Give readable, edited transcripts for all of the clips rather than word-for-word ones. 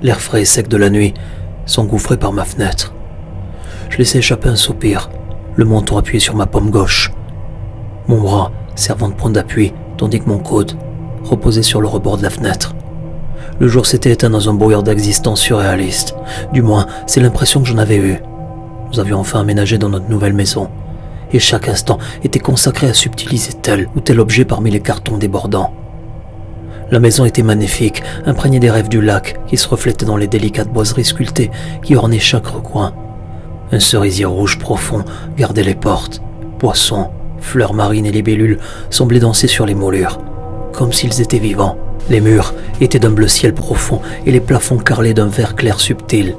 L'air frais et sec de la nuit s'engouffrait par ma fenêtre. Je laissais échapper un soupir, le menton appuyé sur ma paume gauche. Mon bras servant de point d'appui, tandis que mon coude reposait sur le rebord de la fenêtre. Le jour s'était éteint dans un brouillard d'existence surréaliste. Du moins, c'est l'impression que j'en avais eue. Nous avions enfin aménagé dans notre nouvelle maison, et chaque instant était consacré à subtiliser tel ou tel objet parmi les cartons débordants. La maison était magnifique, imprégnée des rêves du lac qui se reflétaient dans les délicates boiseries sculptées qui ornaient chaque recoin. Un cerisier rouge profond gardait les portes. Poissons, fleurs marines et libellules semblaient danser sur les moulures, comme s'ils étaient vivants. Les murs étaient d'un bleu ciel profond et les plafonds carrelés d'un vert clair subtil.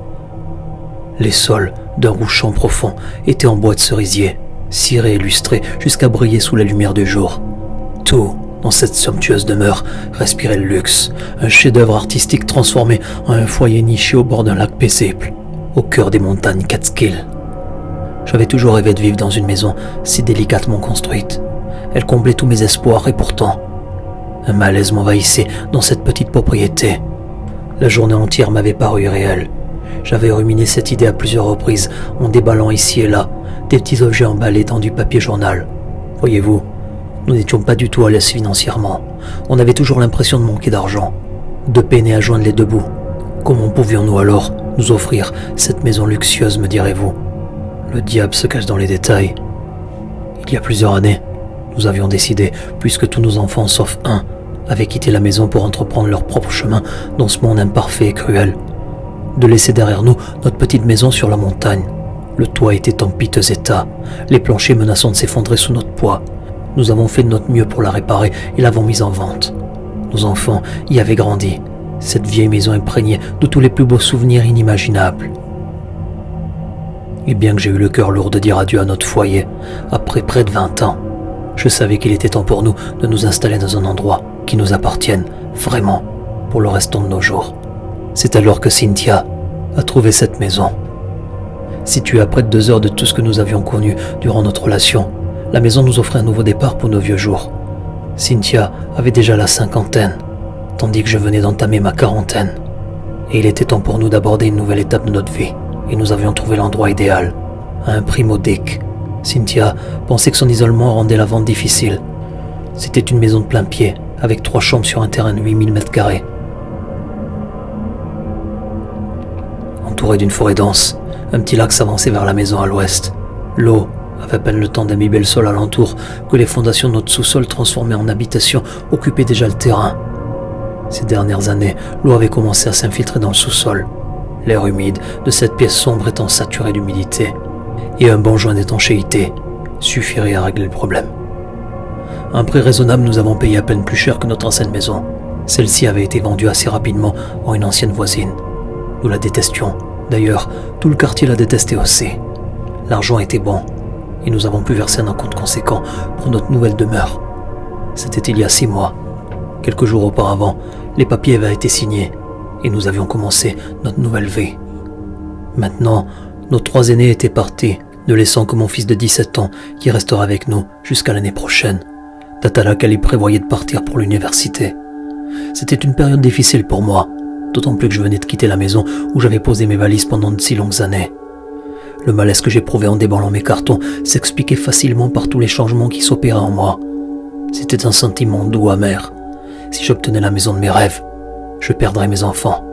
Les sols, d'un rouge champ profond, étaient en bois de cerisier, cirés et lustrés jusqu'à briller sous la lumière du jour. Tout, dans cette somptueuse demeure, respirait le luxe, un chef-d'œuvre artistique transformé en un foyer niché au bord d'un lac paisible, au cœur des montagnes Catskills. J'avais toujours rêvé de vivre dans une maison si délicatement construite. Elle comblait tous mes espoirs et pourtant, un malaise m'envahissait dans cette petite propriété. La journée entière m'avait paru irréelle. J'avais ruminé cette idée à plusieurs reprises en déballant ici et là des petits objets emballés dans du papier journal. Voyez-vous, nous n'étions pas du tout à l'aise financièrement. On avait toujours l'impression de manquer d'argent, de peiner à joindre les deux bouts. Comment pouvions-nous alors nous offrir cette maison luxueuse, me direz-vous? Le diable se cache dans les détails. Il y a plusieurs années, nous avions décidé, puisque tous nos enfants sauf un avaient quitté la maison pour entreprendre leur propre chemin dans ce monde imparfait et cruel, de laisser derrière nous notre petite maison sur la montagne. Le toit était en piteux état, les planchers menaçant de s'effondrer sous notre poids. Nous avons fait de notre mieux pour la réparer et l'avons mise en vente. Nos enfants y avaient grandi, cette vieille maison imprégnée de tous les plus beaux souvenirs inimaginables. Et bien que j'ai eu le cœur lourd de dire adieu à notre foyer, après près de 20 ans, je savais qu'il était temps pour nous de nous installer dans un endroit qui nous appartienne vraiment pour le restant de nos jours. C'est alors que Cynthia a trouvé cette maison. Située à près de 2 heures de tout ce que nous avions connu durant notre relation, la maison nous offrait un nouveau départ pour nos vieux jours. Cynthia avait déjà la cinquantaine, tandis que je venais d'entamer ma quarantaine. Et il était temps pour nous d'aborder une nouvelle étape de notre vie. Et nous avions trouvé l'endroit idéal, à un prix modique. Cynthia pensait que son isolement rendait la vente difficile. C'était une maison de plein pied, avec 3 chambres sur un terrain de 8000 m². Entouré d'une forêt dense, un petit lac s'avançait vers la maison à l'ouest. L'eau avait à peine le temps d'imbiber le sol alentour que les fondations de notre sous-sol transformées en habitation occupaient déjà le terrain. Ces dernières années, l'eau avait commencé à s'infiltrer dans le sous-sol, l'air humide de cette pièce sombre étant saturé d'humidité, et un bon joint d'étanchéité suffirait à régler le problème. À un prix raisonnable, nous avons payé à peine plus cher que notre ancienne maison. Celle-ci avait été vendue assez rapidement à une ancienne voisine. Nous la détestions. D'ailleurs, tout le quartier la détestait aussi. L'argent était bon, et nous avons pu verser un acompte conséquent pour notre nouvelle demeure. C'était il y a 6 mois. Quelques jours auparavant, les papiers avaient été signés, et nous avions commencé notre nouvelle vie. Maintenant, nos 3 aînés étaient partis, ne laissant que mon fils de 17 ans qui restera avec nous jusqu'à l'année prochaine, date à laquelle il prévoyait de partir pour l'université. C'était une période difficile pour moi, d'autant plus que je venais de quitter la maison où j'avais posé mes valises pendant de si longues années. Le malaise que j'éprouvais en déballant mes cartons s'expliquait facilement par tous les changements qui s'opéraient en moi. C'était un sentiment doux amer. Si j'obtenais la maison de mes rêves, je perdrais mes enfants.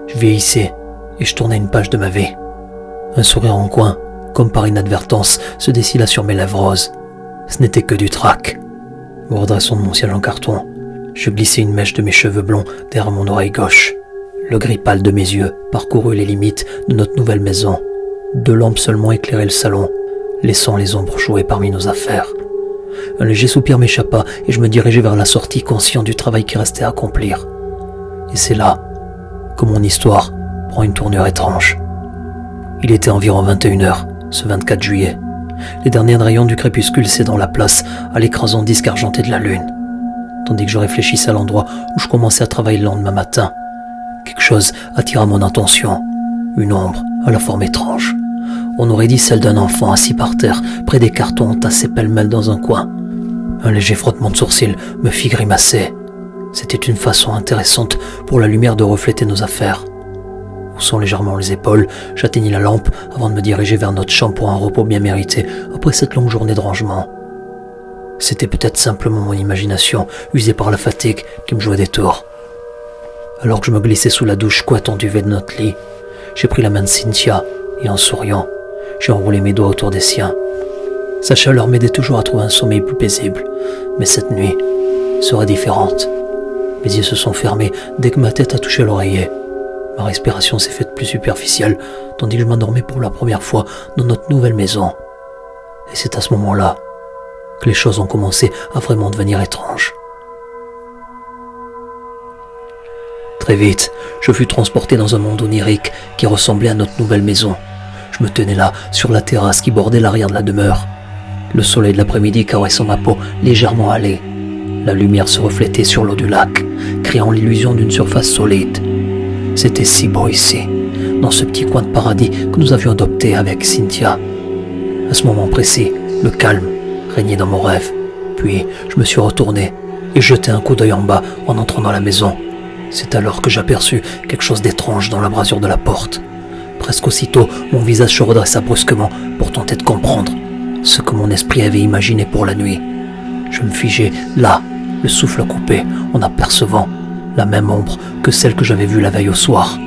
Je vieillissais et je tournais une page de ma vie. Un sourire en coin, comme par inadvertance, se dessina sur mes lèvres roses. Ce n'était que du trac. Me redressant de mon siège en carton, je glissai une mèche de mes cheveux blonds derrière mon oreille gauche. Le gris pâle de mes yeux parcourut les limites de notre nouvelle maison. 2 lampes seulement éclairaient le salon, laissant les ombres jouer parmi nos affaires. Un léger soupir m'échappa et je me dirigeai vers la sortie, conscient du travail qui restait à accomplir. Et c'est là que mon histoire prend une tournure étrange. Il était environ 21h, ce 24 juillet. Les derniers rayons du crépuscule cédant la place à l'écrasant disque argenté de la lune. Tandis que je réfléchissais à l'endroit où je commençais à travailler le lendemain matin, quelque chose attira mon attention. Une ombre à la forme étrange. On aurait dit celle d'un enfant assis par terre, près des cartons entassés pêle-mêle dans un coin. Un léger frottement de sourcils me fit grimacer. C'était une façon intéressante pour la lumière de refléter nos affaires. Haussant légèrement les épaules, j'atteignis la lampe avant de me diriger vers notre chambre pour un repos bien mérité après cette longue journée de rangement. C'était peut-être simplement mon imagination, usée par la fatigue, qui me jouait des tours. Alors que je me glissais sous la douche couette en duvet de notre lit, j'ai pris la main de Cynthia et en souriant, j'ai enroulé mes doigts autour des siens. Sa chaleur m'aidait toujours à trouver un sommeil plus paisible, mais cette nuit serait différente. Mes yeux se sont fermés dès que ma tête a touché l'oreiller. Ma respiration s'est faite plus superficielle, tandis que je m'endormais pour la première fois dans notre nouvelle maison. Et c'est à ce moment-là que les choses ont commencé à vraiment devenir étranges. Très vite, je fus transporté dans un monde onirique qui ressemblait à notre nouvelle maison. Je me tenais là, sur la terrasse qui bordait l'arrière de la demeure. Le soleil de l'après-midi caressant ma peau légèrement hâlée. La lumière se reflétait sur l'eau du lac, créant l'illusion d'une surface solide. C'était si beau ici, dans ce petit coin de paradis que nous avions adopté avec Cynthia. À ce moment précis, le calme régnait dans mon rêve. Puis, je me suis retourné et jeté un coup d'œil en bas en entrant dans la maison. C'est alors que j'aperçus quelque chose d'étrange dans l'embrasure de la porte. Presque aussitôt, mon visage se redressa brusquement pour tenter de comprendre ce que mon esprit avait imaginé pour la nuit. Je me figeai là, le souffle coupé, en apercevant la même ombre que celle que j'avais vue la veille au soir.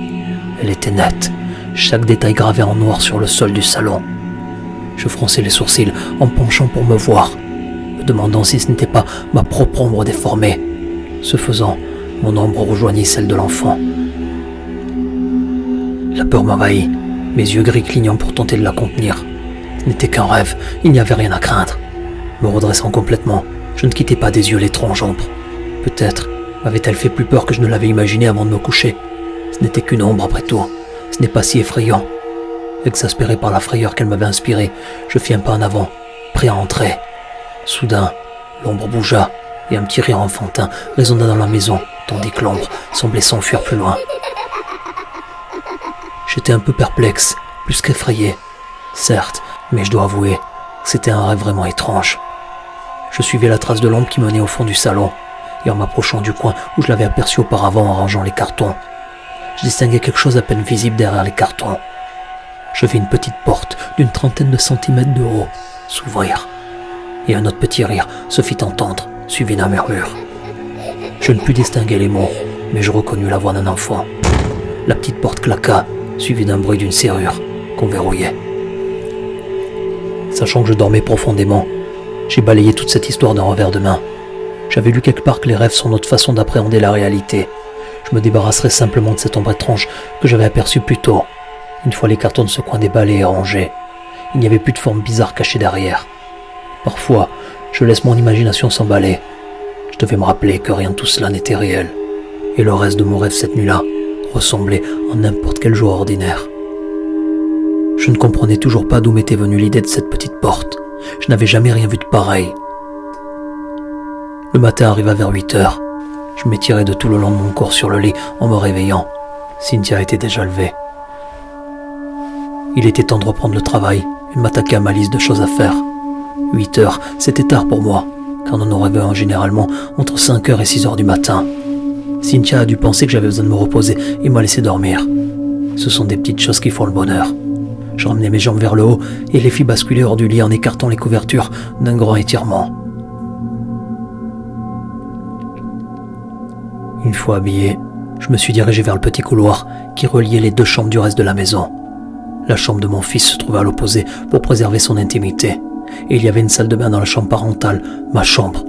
Elle était nette, chaque détail gravé en noir sur le sol du salon. Je fronçai les sourcils en penchant pour me voir, me demandant si ce n'était pas ma propre ombre déformée. Ce faisant, mon ombre rejoignit celle de l'enfant. La peur m'envahit, mes yeux gris clignant pour tenter de la contenir. Ce n'était qu'un rêve, il n'y avait rien à craindre. Me redressant complètement, je ne quittais pas des yeux l'étrange ombre. Peut-être m'avait-elle fait plus peur que je ne l'avais imaginé avant de me coucher. Ce n'était qu'une ombre après tout, ce n'est pas si effrayant. Exaspéré par la frayeur qu'elle m'avait inspirée, je fis un pas en avant, prêt à entrer. Soudain, l'ombre bougea et un petit rire enfantin résonna dans la maison, tandis que l'ombre semblait s'enfuir plus loin. J'étais un peu perplexe, plus qu'effrayé. Certes, mais je dois avouer que c'était un rêve vraiment étrange. Je suivais la trace de l'ombre qui menait au fond du salon, et en m'approchant du coin où je l'avais aperçu auparavant en rangeant les cartons, je distinguais quelque chose à peine visible derrière les cartons. Je vis une petite porte d'une trentaine de centimètres de haut s'ouvrir, et un autre petit rire se fit entendre, suivi d'un murmure. Je ne pus distinguer les mots, mais je reconnus la voix d'un enfant. La petite porte claqua, suivie d'un bruit d'une serrure qu'on verrouillait. Sachant que je dormais profondément, j'ai balayé toute cette histoire d'un revers de main. J'avais lu quelque part que les rêves sont notre façon d'appréhender la réalité. Je me débarrasserais simplement de cette ombre étrange que j'avais aperçue plus tôt. Une fois les cartons de ce coin déballés et rangés, il n'y avait plus de forme bizarre cachée derrière. Parfois, je laisse mon imagination s'emballer. Je devais me rappeler que rien de tout cela n'était réel. Et le reste de mon rêve cette nuit-là ressemblait à n'importe quel jour ordinaire. Je ne comprenais toujours pas d'où m'était venue l'idée de cette petite porte. Je n'avais jamais rien vu de pareil. Le matin arriva vers 8 heures. Je m'étirais de tout le long de mon corps sur le lit en me réveillant. Cynthia était déjà levée. Il était temps de reprendre le travail et de m'attaquer à ma liste de choses à faire. 8 heures, c'était tard pour moi, car nous nous réveillons généralement entre 5 heures et 6 heures du matin. Cynthia a dû penser que j'avais besoin de me reposer et m'a laissé dormir. Ce sont des petites choses qui font le bonheur. Je ramenais mes jambes vers le haut et les fis basculer hors du lit en écartant les couvertures d'un grand étirement. Une fois habillé, je me suis dirigé vers le petit couloir qui reliait les deux chambres du reste de la maison. La chambre de mon fils se trouvait à l'opposé pour préserver son intimité, et il y avait une salle de bain dans la chambre parentale, ma chambre,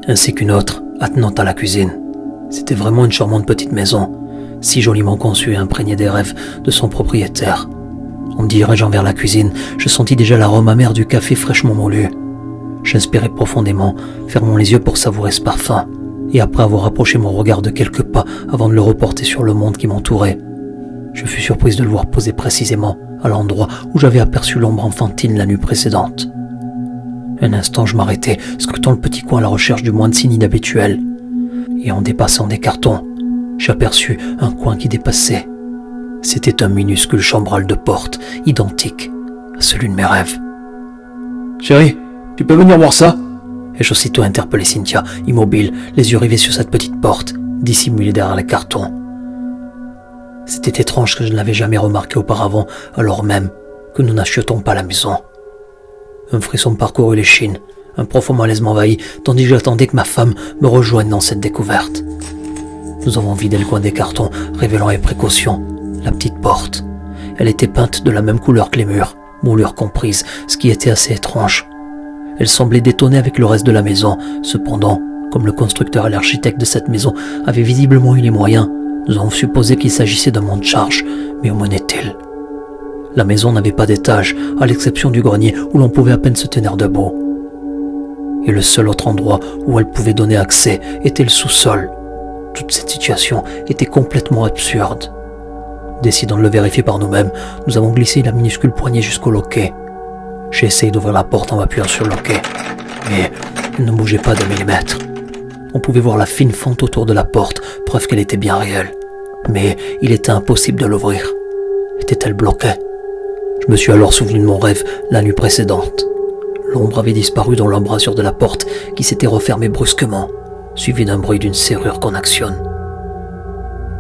ainsi qu'une autre attenante à la cuisine. C'était vraiment une charmante petite maison, si joliment conçue et imprégnée des rêves de son propriétaire. En me dirigeant vers la cuisine, je sentis déjà l'arôme amer du café fraîchement moulu. J'inspirais profondément, fermant les yeux pour savourer ce parfum, et après avoir approché mon regard de quelques pas avant de le reporter sur le monde qui m'entourait, je fus surprise de le voir posé précisément à l'endroit où j'avais aperçu l'ombre enfantine la nuit précédente. Un instant, je m'arrêtai, scrutant le petit coin à la recherche du moindre signe inhabituel. Et en dépassant des cartons, j'aperçus un coin qui dépassait. C'était un minuscule chambral de porte, identique à celui de mes rêves. « Chérie, tu peux venir voir ça ?» Ai-je aussitôt interpellé Cynthia, immobile, les yeux rivés sur cette petite porte, dissimulée derrière les cartons. C'était étrange que je ne l'avais jamais remarqué auparavant, alors même que nous n'achiotions pas la maison. Un frisson parcourut l'échine, un profond malaise m'envahit, tandis que j'attendais que ma femme me rejoigne dans cette découverte. Nous avons vidé le coin des cartons, révélant avec précaution la petite porte. Elle était peinte de la même couleur que les murs, moulure comprise, ce qui était assez étrange. Elle semblait détonner avec le reste de la maison. Cependant, comme le constructeur et l'architecte de cette maison avaient visiblement eu les moyens, nous avons supposé qu'il s'agissait d'un monte-charge, mais où menait-il ? La maison n'avait pas d'étage, à l'exception du grenier où l'on pouvait à peine se tenir debout. Et le seul autre endroit où elle pouvait donner accès était le sous-sol. Toute cette situation était complètement absurde. Décidant de le vérifier par nous-mêmes, nous avons glissé la minuscule poignée jusqu'au loquet. J'ai essayé d'ouvrir la porte en m'appuyant sur le loquet, mais elle ne bougeait pas d'un millimètre. On pouvait voir la fine fente autour de la porte, preuve qu'elle était bien réelle. Mais il était impossible de l'ouvrir. Était-elle bloquée ? Je me suis alors souvenu de mon rêve la nuit précédente. L'ombre avait disparu dans l'embrasure de la porte qui s'était refermée brusquement, suivi d'un bruit d'une serrure qu'on actionne.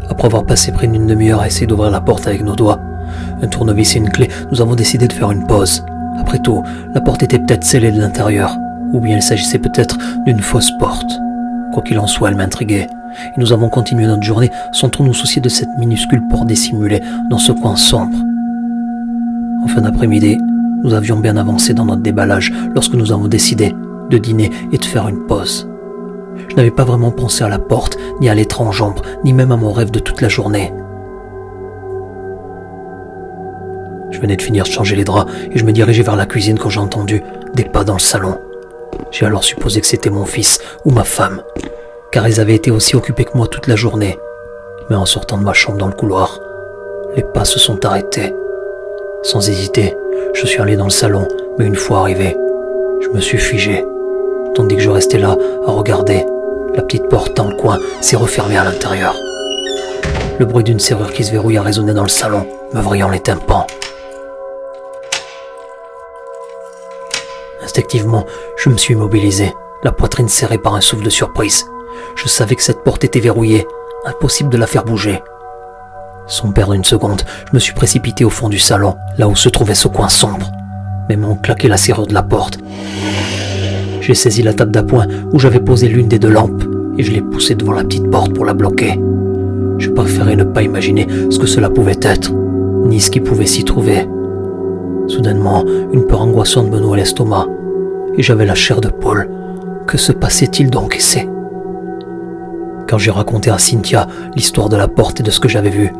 Après avoir passé près d'une demi-heure à essayer d'ouvrir la porte avec nos doigts, un tournevis et une clé, nous avons décidé de faire une pause. Après tout, la porte était peut-être scellée de l'intérieur, ou bien il s'agissait peut-être d'une fausse porte. Quoi qu'il en soit, elle m'intriguait, et nous avons continué notre journée sans trop nous soucier de cette minuscule porte dissimulée dans ce coin sombre. En fin d'après-midi, nous avions bien avancé dans notre déballage lorsque nous avons décidé de dîner et de faire une pause. Je n'avais pas vraiment pensé à la porte, ni à l'étrange ombre, ni même à mon rêve de toute la journée. Je venais de finir de changer les draps et je me dirigeais vers la cuisine quand j'ai entendu des pas dans le salon. J'ai alors supposé que c'était mon fils ou ma femme, car ils avaient été aussi occupés que moi toute la journée. Mais en sortant de ma chambre dans le couloir, les pas se sont arrêtés. Sans hésiter, je suis allé dans le salon, mais une fois arrivé, je me suis figé. Tandis que je restais là à regarder, la petite porte dans le coin s'est refermée à l'intérieur. Le bruit d'une serrure qui se verrouille a résonné dans le salon, me vrillant les tympans. Instinctivement, je me suis immobilisé, la poitrine serrée par un souffle de surprise. Je savais que cette porte était verrouillée, impossible de la faire bouger. Sans perdre une seconde, je me suis précipité au fond du salon, là où se trouvait ce coin sombre. Mes mains ont claqué la serrure de la porte. J'ai saisi la table d'appoint où j'avais posé l'une des deux lampes et je l'ai poussée devant la petite porte pour la bloquer. Je préférais ne pas imaginer ce que cela pouvait être, ni ce qui pouvait s'y trouver. Soudainement, une peur angoissante me nouait l'estomac et j'avais la chair de poule. Que se passait-il donc ici ? Quand j'ai raconté à Cynthia l'histoire de la porte et de ce que j'avais vu,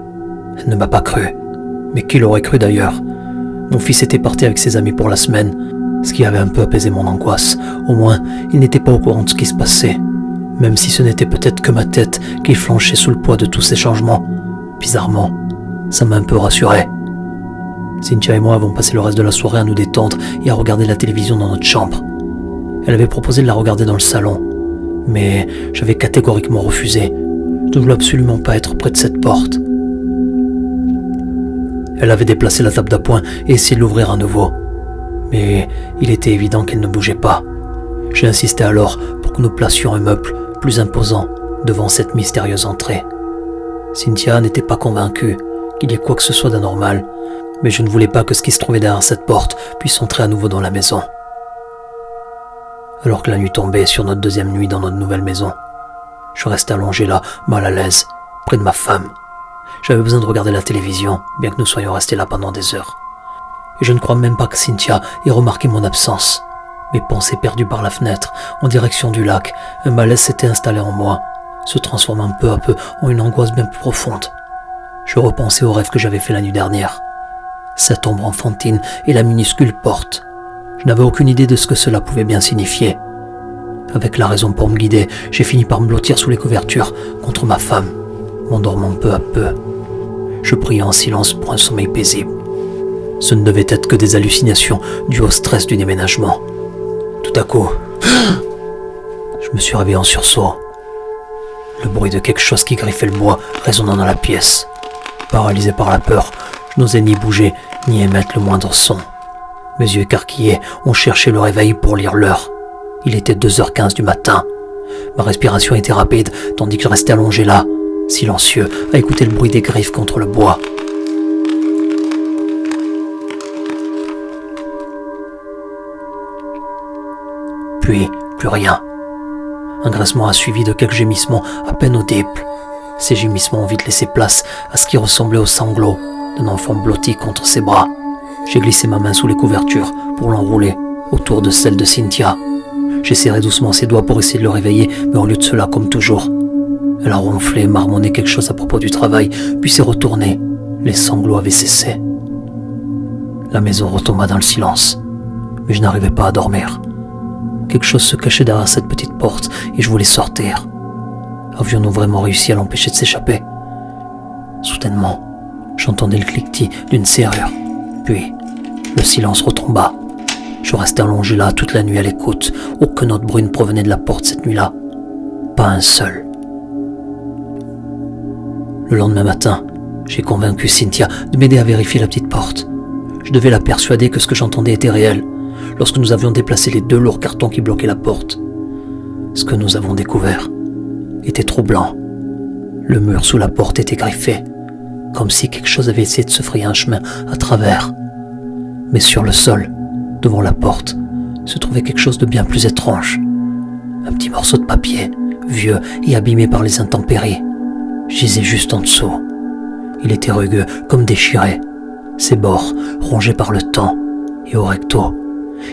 elle ne m'a pas cru. Mais qui l'aurait cru d'ailleurs ? Mon fils était parti avec ses amis pour la semaine, ce qui avait un peu apaisé mon angoisse. Au moins, il n'était pas au courant de ce qui se passait, même si ce n'était peut-être que ma tête qui flanchait sous le poids de tous ces changements. Bizarrement, ça m'a un peu rassuré. Cynthia et moi avons passé le reste de la soirée à nous détendre et à regarder la télévision dans notre chambre. Elle avait proposé de la regarder dans le salon, mais j'avais catégoriquement refusé. Je ne voulais absolument pas être près de cette porte. Elle avait déplacé la table d'appoint et essayé de l'ouvrir à nouveau. Mais il était évident qu'elle ne bougeait pas. J'ai insisté alors pour que nous placions un meuble plus imposant devant cette mystérieuse entrée. Cynthia n'était pas convaincue qu'il y ait quoi que ce soit d'anormal, mais je ne voulais pas que ce qui se trouvait derrière cette porte puisse entrer à nouveau dans la maison. Alors que la nuit tombait sur notre deuxième nuit dans notre nouvelle maison, je restais allongé là, mal à l'aise, près de ma femme. J'avais besoin de regarder la télévision, bien que nous soyons restés là pendant des heures. Et je ne crois même pas que Cynthia ait remarqué mon absence. Mes pensées perdues par la fenêtre, en direction du lac, un malaise s'était installé en moi, se transformant peu à peu en une angoisse bien plus profonde. Je repensais au rêve que j'avais fait la nuit dernière. Cette ombre enfantine et la minuscule porte. Je n'avais aucune idée de ce que cela pouvait bien signifier. Avec la raison pour me guider, j'ai fini par me blottir sous les couvertures contre ma femme, m'endormant peu à peu. Je priais en silence pour un sommeil paisible. Ce ne devait être que des hallucinations dues au stress du déménagement. Tout à coup, je me suis réveillé en sursaut. Le bruit de quelque chose qui griffait le bois résonnant dans la pièce. Paralysé par la peur, je n'osais ni bouger, ni émettre le moindre son. Mes yeux écarquillés ont cherché le réveil pour lire l'heure. Il était 2h15 du matin. Ma respiration était rapide, tandis que je restais allongé là, silencieux, à écouter le bruit des griffes contre le bois. Puis, plus rien. Un grincement a suivi de quelques gémissements à peine audibles. Ces gémissements ont vite laissé place à ce qui ressemblait aux sanglots d'un enfant blotti contre ses bras. J'ai glissé ma main sous les couvertures pour l'enrouler autour de celle de Cynthia. J'ai serré doucement ses doigts pour essayer de le réveiller, mais au lieu de cela, comme toujours, elle a ronflé et marmonné quelque chose à propos du travail, puis s'est retournée. Les sanglots avaient cessé. La maison retomba dans le silence, mais je n'arrivais pas à dormir. Quelque chose se cachait derrière cette petite porte et je voulais sortir. Avions-nous vraiment réussi à l'empêcher de s'échapper? Soudainement, j'entendais le cliquetis d'une serrure. Puis, le silence retomba. Je restais allongé là toute la nuit à l'écoute. Aucun autre bruit ne provenait de la porte cette nuit-là. Pas un seul. Le lendemain matin, j'ai convaincu Cynthia de m'aider à vérifier la petite porte. Je devais la persuader que ce que j'entendais était réel. Lorsque nous avions déplacé les 2 lourds cartons qui bloquaient la porte, ce que nous avons découvert était troublant. Le mur sous la porte était griffé, comme si quelque chose avait essayé de se frayer un chemin à travers. Mais sur le sol, devant la porte, se trouvait quelque chose de bien plus étrange. Un petit morceau de papier, vieux et abîmé par les intempéries, gisait juste en dessous. Il était rugueux, comme déchiré, ses bords rongés par le temps, et au recto,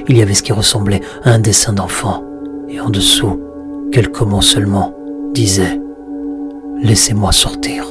il y avait ce qui ressemblait à un dessin d'enfant, et en dessous, quelques mots seulement disaient « Laissez-moi sortir ».